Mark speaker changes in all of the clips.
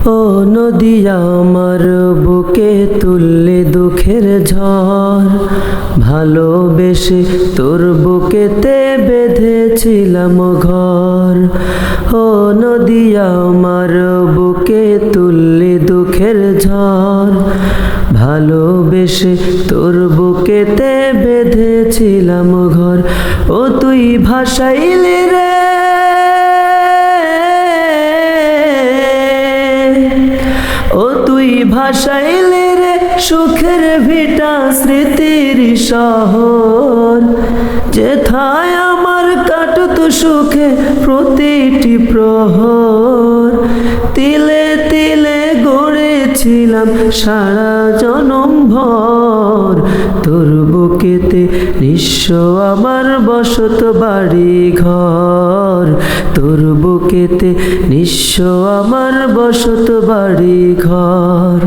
Speaker 1: ও নদী আমার বুকে তুললে দুঃখের ঝড়, ভালোবেসে তোর বুকেতে বেঁধেছিলাম ঘর। ও নদী আমার বুকে তুললে দুঃখের ঝড়, ভালোবেসে তোর বুকেতে বেঁধেছিলাম ঘর। ও তুই ভাসাইলি রে, ও তুই ভাসাইলি রে সুখের ভিটা স্মৃতির শহর, যেথায় আমার কাটত সুখে প্রতিটি প্রহর। তিলে তিলে গড়েছিলাম সারা জনম ভর, তোর বুকেতে নিঃস্ব আমার বসত বাড়ি ঘর। তোর বুকেতে নিঃস্ব আমার বসত বাড়ি ঘর।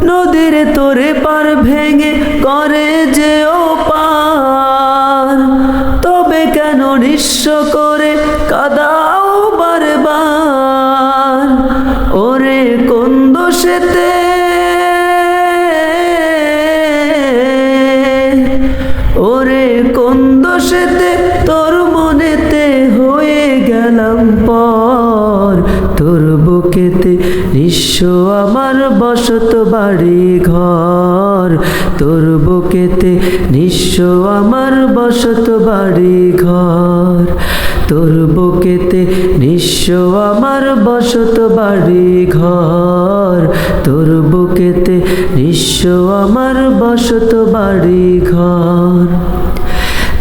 Speaker 1: নদীর তোরে পার ভেঙে করে যে ও পার, তবে কেন নিঃস্ব করে কাদাও বারবার। ওরে কোন দোষেতে, ওরে কোন দোষেতে তোর মনেতে হয়ে গেলাম পর। তোর বুকেতে নিঃস্ব আমার বসত বাড়ি ঘর। তোর বুকেতে নিঃস্ব আমার বসত বাড়ি ঘর। তোর বুকেতে নিঃস্ব আমার বসত বাড়ি ঘর। তোর বুকেতে নিঃস্ব আমার বসত বাড়ি ঘর।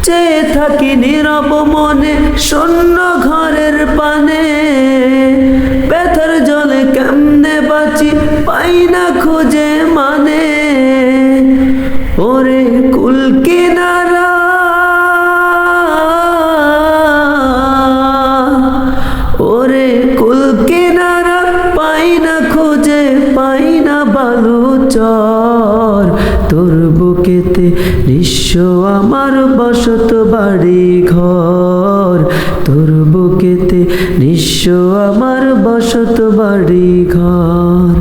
Speaker 1: চেয়ে থাকি নীরব মনে শূন্য ঘরের পানে, ব্যথার জলে কেমনে বাঁচি পাই না খুঁজে মানে। ওরে কুল কিনারা, ওরে কুল কিনারা পাই না খুঁজে পাই না বালু চর। তোর বুকেতে নিঃস্ব আমার বসত বাড়ি ঘর। তোর বুকেতে নিঃস্ব আমার বসত বাড়ি ঘর।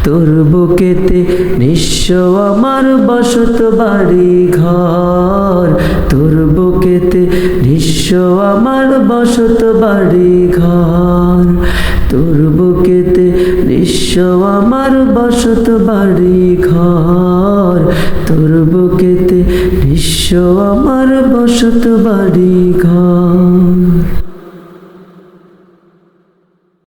Speaker 1: তোর বুকেতে নিঃস্ব আমার বসত বাড়ি ঘর। তোর বুকেতে নিঃস্ব আমার বসত বাড়ি ঘর। তোর বুকেতে নিঃস্ব আমার বসত বাড়ি ঘর। তোর বুকেতে নিঃস্ব আমার বসত বাড়ি ঘর।